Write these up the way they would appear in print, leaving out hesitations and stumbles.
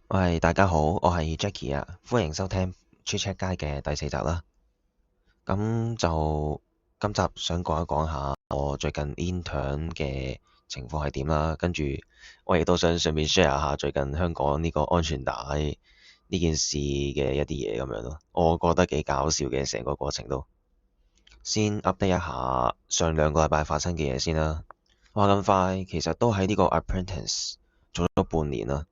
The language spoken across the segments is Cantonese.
喂，大家好，我係 Jackie 啊，歡迎收聽 Chit Chat 街嘅第4集啦。今集想講一講下我最近 intern 嘅情況係點啦，跟住我亦都想順便 share 下最近香港呢個安全帶呢件事嘅一啲嘢咁樣咯。我覺得幾搞笑嘅成個過程都。先 update 一下上2個禮拜發生嘅嘢先啦。話咁快，其實都喺呢個 apprentice 做咗半年啦。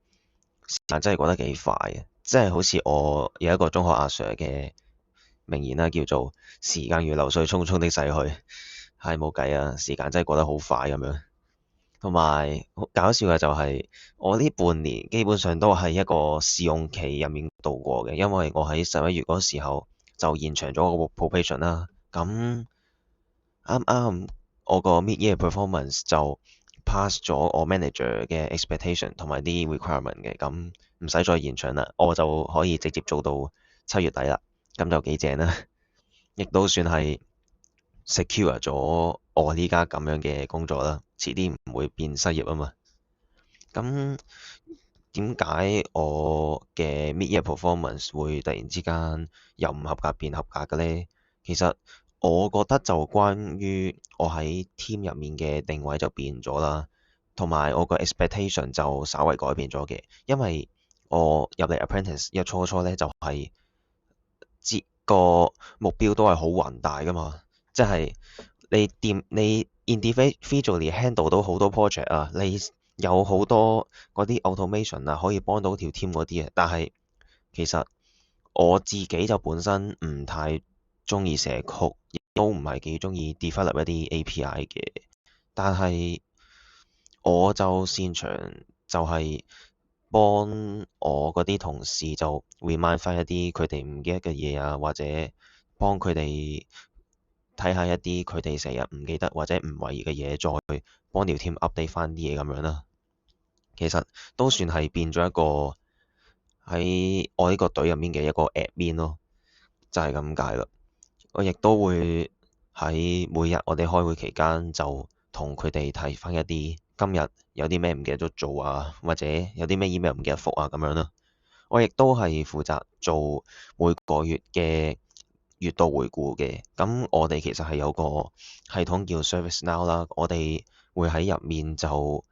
時間真係過得幾快嘅，即係好似我有一個中學阿 Sir 嘅名言啦，叫做時間如流水匆匆的逝去，係冇計啊！時間真係過得好快咁樣。同埋好搞笑嘅就係我呢半年基本上都係一個試用期入面度過嘅，因為我喺11月嗰時候就延長咗個 probation 啦。咁啱啱我個 mid-year performance 就 pass 咗我 manager 嘅 expectation 同埋啲 requirement 嘅，咁唔使再延長啦，我就可以直接做到7月底啦，咁就幾正啦，亦都算係 secure 咗我呢家咁樣嘅工作啦，遲啲唔會變失業啊嘛。咁點解我嘅 mid-year performance 會突然之間由唔合格變合格嘅呢？其實我覺得就關於我喺 team 入面嘅定位就變咗啦，同埋我個 expectation 就稍為改變咗嘅，因為我入嚟 apprentice 一初初咧就係接個目標都係好宏大噶嘛，即係你 individually handle 到好多 project 啊，你有好多嗰啲 automation 啊可以幫到條 team 嗰啲啊，但係其實我自己就本身唔太中意寫曲，亦都唔係幾中意 develop 一啲 API 嘅，但係我就擅長就係幫我嗰啲同事就 remind 翻一啲佢哋唔記得嘅嘢啊，或者幫佢哋睇下一啲佢哋成日唔記得或者唔為意嘅嘢，再幫條 team update 翻啲嘢咁樣啦。其實都算係變咗一個喺我呢個隊入面嘅一個 admin 咯，就係咁解啦。我亦都會喺每日我哋開會期間就同佢哋睇翻一啲今日有啲咩唔記得咗做啊，或者有啲咩 email 唔記得覆啊咁樣啦。我亦都係負責做每個月嘅月度回顧嘅。咁我哋其實係有個系統叫 ServiceNow 啦，我哋會喺入面就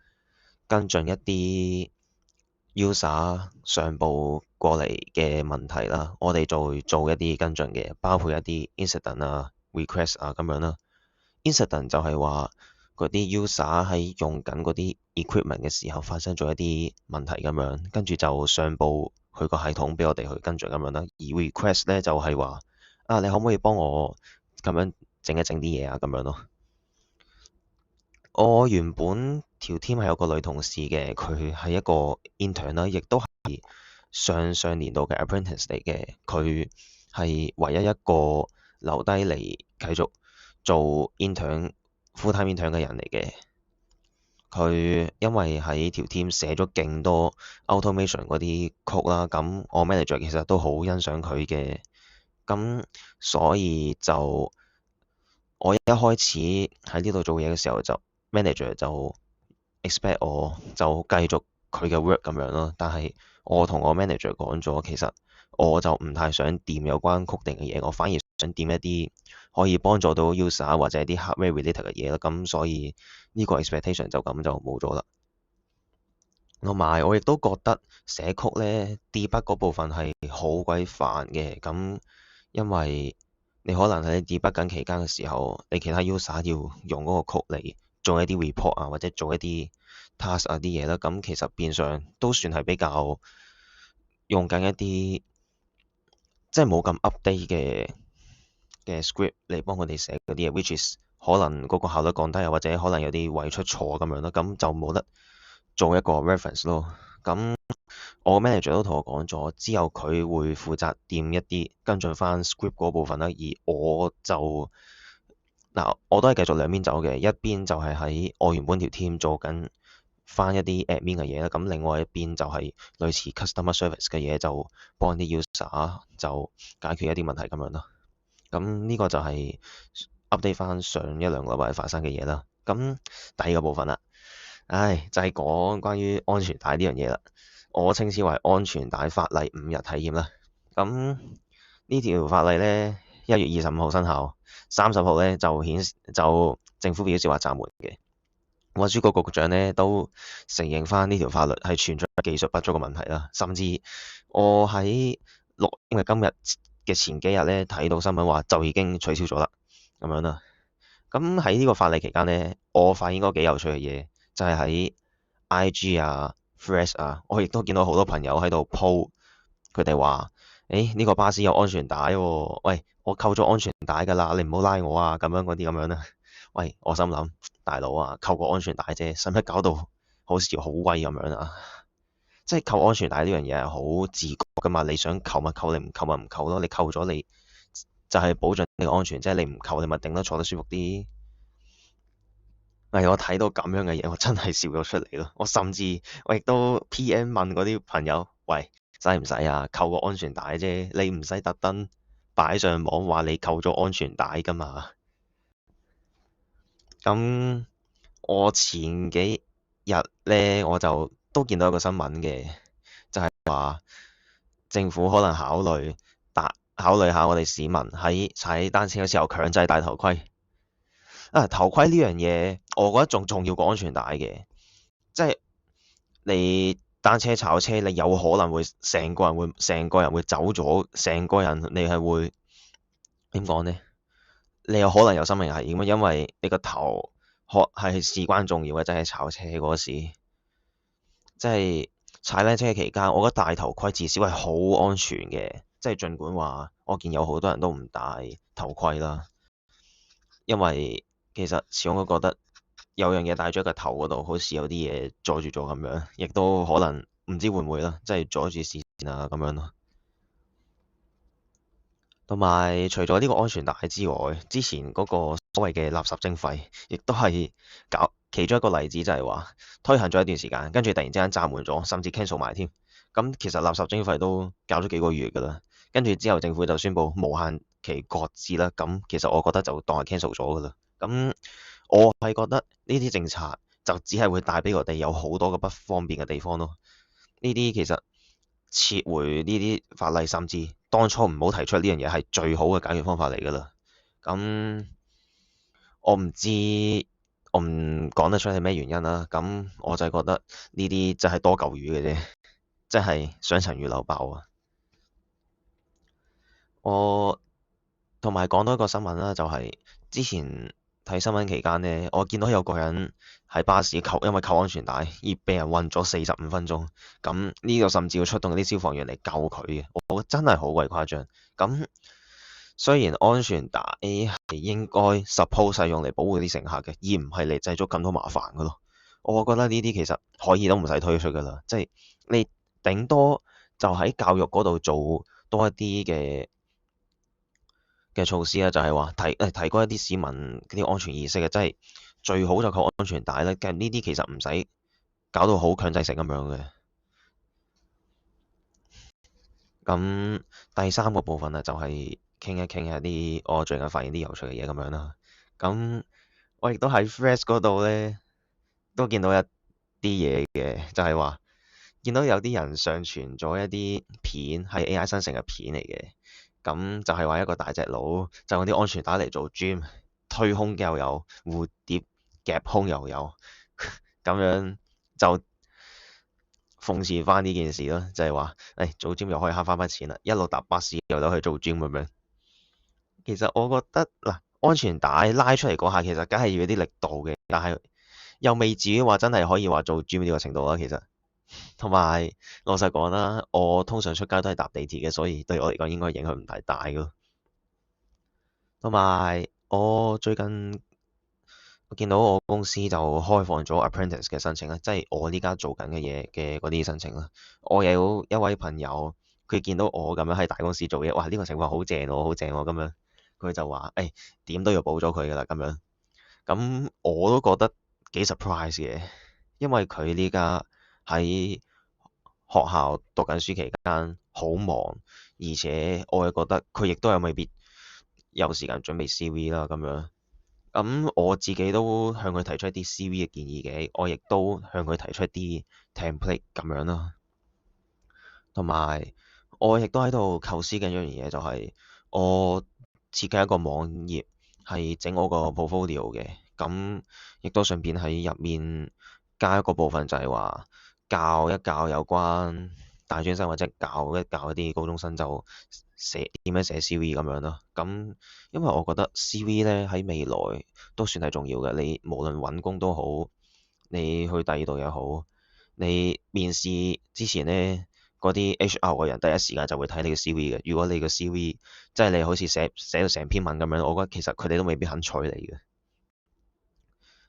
跟進一啲 user 上報過嚟嘅問題啦，我哋就會做一啲跟進嘅，包括一啲 incident 啊、request 啊咁樣啦。incident 就係話嗰啲 user 喺用緊嗰啲 equipment 嘅時候發生咗一啲問題咁樣，跟住就上報去個系統俾我哋去跟進咁樣啦。而 request 咧就係話啊，你可唔可以幫我咁樣整一整啲嘢啊咁樣咯。我原本條 team 係有個女同事嘅，佢係一個 intern 啦，亦都係上上年度嘅 apprentice 嚟嘅。佢係唯一一個留低嚟繼續做 intern full time intern 嘅人嚟嘅。佢因為喺條 team 寫咗勁多 automation 嗰啲曲啦，咁我 manager 其實都好欣賞佢嘅，咁所以就我一開始喺呢度做嘢嘅時候就 manager 就 expect 我就繼續佢嘅 work 咁樣咯，但係我同我 manager 講咗，其實我就唔太想掂有關 coding 嘅嘢，我反而想掂一啲可以幫助到 user 或者啲 hardware related 嘅嘢咯，咁所以呢個 expectation 就咁就冇咗啦。同埋我亦都覺得寫曲咧 debug 嗰部分係好鬼煩嘅，咁因為你可能喺 debug 緊期間嘅時候，你其他 user 要用嗰個曲嚟做一啲 report 啊，或者做一啲 task 啊啲嘢啦，咁其實變相都算係比較用緊一啲即係冇咁 update 嘅 script 嚟幫佢哋寫嗰啲嘢，which is 可能嗰個效率降低啊，或者可能有啲位出錯咁樣咯，咁就冇得做一個 reference 咯。咁我 manager 都同我講咗，之後佢會負責掂一啲跟進翻 script 嗰部分啦，而我就嗱，我都係繼續兩邊走嘅，一邊就係喺我原本條 team 做緊翻一啲 admin 嘅嘢啦，咁另外一邊就係類似 customer service 嘅嘢，就幫啲 user 就解決一啲問題咁樣咯。咁呢個就係 update 翻上一兩個禮拜發生嘅嘢啦。咁第二個部分啦，就係講關於安全帶呢樣嘢啦。我稱之為安全帶法例5日體驗啦。咁呢條法例呢，1月25號生效，30號呢就政府表示話暫緩嘅。運輸局局長呢都承認翻呢條法律係存在技術不足嘅問題啦，甚至我喺錄音嘅今日嘅前幾日呢睇到新聞話就已經取消咗啦，咁樣啦。咁喺呢個法例期間呢，我發現嗰幾有趣嘅嘢，就係喺 IG 啊、Threads 啊，我亦都見到好多朋友喺度 po，佢哋話：呢個巴士有安全帶喎，喂，我扣咗安全帶㗎啦，你唔好拉我啊，咁樣嗰啲咁樣啦。喂，我心諗，大佬啊，扣個安全帶啫，使乜搞到好似好威咁樣啊？即係扣安全帶呢樣嘢係好自覺㗎嘛，你想扣咪扣，你唔扣咪唔扣咯。你扣咗你就係保障你個安全，即係你唔扣你咪頂得坐得舒服啲。我睇到咁樣嘅嘢，我真係笑咗出嚟咯。我甚至我亦都 PM 問嗰啲朋友：喂，使唔使啊？扣個安全帶啫，你唔使特登擺上網話你扣咗安全帶㗎嘛。咁我前幾日呢，我就都見到一個新聞嘅，就係話政府可能考慮下我哋市民喺踩單車嘅時候強制戴頭盔。頭盔呢樣嘢，我覺得仲重要過安全帶嘅，即係你單車炒車，你有可能會成個人會走咗，成個人你係會點講呢？你有可能有生命危險啊，因為你個頭係事關重要嘅，真係炒車嗰時，即係踩單車期間，我覺得戴頭盔至少係好安全嘅，即係儘管話我見有好多人都唔戴頭盔啦，因為其實始終都覺得有樣嘢戴咗喺個頭嗰度，好似有啲嘢阻住咗咁樣，亦都可能唔知會唔會啦，即係阻住視線啊咁樣咯。同埋除咗呢個安全帶之外，之前嗰個所謂嘅垃圾徵費，亦都係其中一個例子，就係話推行咗一段時間，跟住突然之間暫緩咗，甚至 cancel 埋添。咁其實垃圾徵費都搞咗幾個月㗎啦，跟住之後政府就宣布無限期擱置啦。咁其實我覺得就當係 cancel 咗㗎啦。咁我係覺得呢啲政策就只係會帶俾我哋有好多個不方便嘅地方咯。呢啲其實撤回呢啲法例，甚至當初唔好提出呢樣嘢係最好嘅解決方法嚟㗎啦。咁我唔知，我唔講得出係咩原因啦。咁我就係覺得呢啲真係多嚿魚嘅啫，即係雙層魚柳爆啊！我同埋講多一個新聞啦，就係之前睇新聞期間呢，我見到有個人喺巴士因為扣安全帶而被人韞咗45分鐘。咁呢個甚至要出動啲消防員嚟救佢嘅，我覺得真係好鬼誇張。咁雖然安全帶係應該 suppose 係用嚟保護啲乘客嘅，而唔係嚟製造咁多麻煩㗎咯。我覺得呢啲其實可以都唔使推出㗎啦，即係你頂多就喺教育嗰度做多一啲嘅措施啦，就係話提高一啲市民啲安全意識嘅，即係最好就扣安全帶咧。呢啲其實唔使搞到好強制性咁樣嘅。咁第三個部分啊，就係傾一傾一啲我最近發現啲有趣嘅嘢咁樣啦。咁我亦都喺 Threads 嗰度咧，都見到一啲嘢嘅，就係話見到有啲人上傳咗一啲片係 AI 生成嘅片嚟嘅。咁就係話一個大隻佬就用啲安全帶嚟做 gym， 推胸又有，蝴蝶夾胸又有，咁樣就諷刺翻呢件事咯，就係話做 gym 又可以慳翻筆錢啦，一路搭巴士又有去做 gym 咁樣。其實我覺得嗱，安全帶拉出嚟嗰下其實梗係要有啲力度嘅，但係又未至於話真係可以話做 gym 呢個程度啦。其實同埋老實講啦，我通常出街都係搭地鐵嘅，所以對我嚟講應該影響唔太大咯。同埋我最近我見到我公司就開放咗 apprentice 嘅申請啦，即係我呢家做緊嘅嘢嘅嗰啲申請啦。我有一位朋友，佢見到我咁樣喺大公司做嘢，哇！呢個情況好正喎，好正喎咁樣，佢就話點都要補咗佢噶啦咁樣。咁我都覺得幾 surprise 嘅，因為佢呢家喺學校讀緊書期間好忙，而且我又覺得佢亦都有未必有時間準備 CV 啦咁樣。咁我自己都向佢提出一啲 CV 嘅建議嘅，我亦都向佢提出一啲 template 咁樣啦。同埋我亦都喺度構思緊一樣嘢，就係我設計一個網頁係整我個 portfolio 嘅，咁亦都順便喺入面加一個部分，就係話教一教有關大專生或者教一教一啲高中生就點樣寫 CV 咁樣咯。咁因為我覺得 CV 咧喺未來都算係重要嘅，你無論揾工都好，你去第二度又好，你面試之前呢，嗰啲 HR 嘅人第一時間就會睇你嘅 CV 嘅。如果你嘅 CV 即係你好似寫到成篇文咁樣，我覺得其實佢哋都未必肯採你嘅。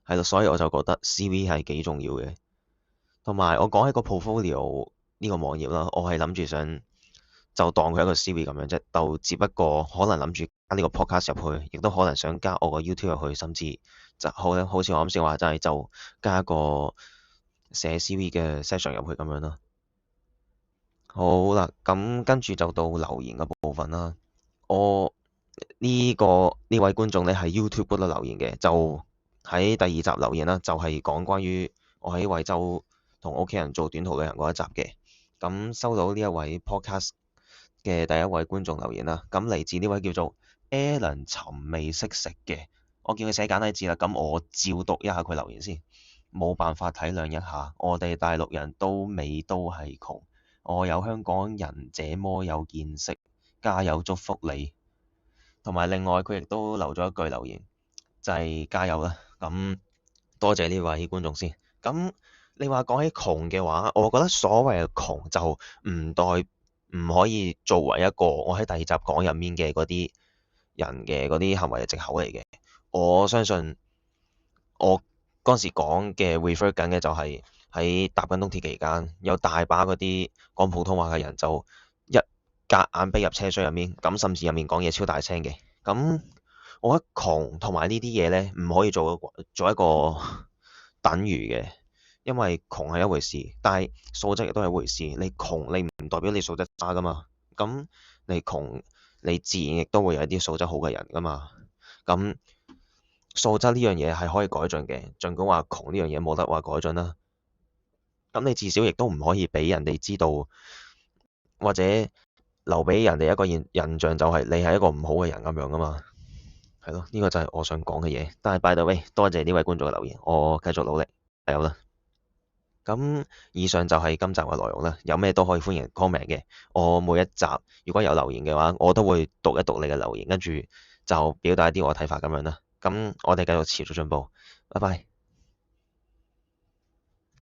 係咯，所以我就覺得 CV 係幾重要嘅。同埋我講起個 portfolio 呢個網頁啦，我係諗住想就當佢一個 CV 咁樣啫，就只不過可能諗住加呢個 podcast 入去，亦都可能想加我個 YouTube 入去，甚至就好似我啱先話齋，就加一個寫 CV 嘅 section 入去咁樣啦。好啦，咁跟住就到留言嘅部分啦。我呢位觀眾咧喺 YouTube 嗰度留言嘅，就喺第二集留言啦，就係講關於我喺惠州同屋企人做短途旅行嗰一集嘅。咁收到呢一位 podcast 嘅第一位觀眾留言啦，咁嚟自呢位叫做 Alan 尋味識食嘅，我叫佢寫簡體字啦，咁我照讀一下佢留言先。冇辦法體諒一下，我哋大陸人尾都係窮，我有香港人這麼有見識，加油祝福你。同埋另外佢亦都留咗一句留言，就係加油啦。咁多謝呢位觀眾先。咁你話講起窮嘅話，我覺得所謂嘅窮就唔可以作為一個我喺第二集講入面嘅嗰啲人嘅嗰啲行為嘅藉口嚟嘅。我相信我嗰陣時講嘅 refer 緊嘅就係喺搭緊東鐵期間，有大把嗰啲講普通話嘅人就一夾硬逼入車廂入面，咁甚至入面講嘢超大聲嘅。咁我覺得窮同埋呢啲嘢呢，唔可以做一個等於嘅，因為窮係一回事，但係素質亦都係一回事。你窮你唔代表你素質差噶嘛，咁你窮你自然亦都會有一啲素質好嘅人噶嘛。咁素質呢樣嘢係可以改進嘅，儘管話窮呢樣嘢冇得話改進啦。咁你至少亦都唔可以俾人哋知道，或者留俾人哋一個印象就係你係一個唔好嘅人咁樣噶嘛。係咯，呢個就係我想講嘅嘢。但係 by the way，多謝呢位觀眾嘅留言，我繼續努力，加油啦！咁以上就係今集嘅內容啦。有咩都可以歡迎 comment 嘅。我每一集如果有留言嘅話，我都會讀一讀你嘅留言，跟住就表達一啲我嘅睇法咁樣啦。咁我哋繼續持續進步，拜拜。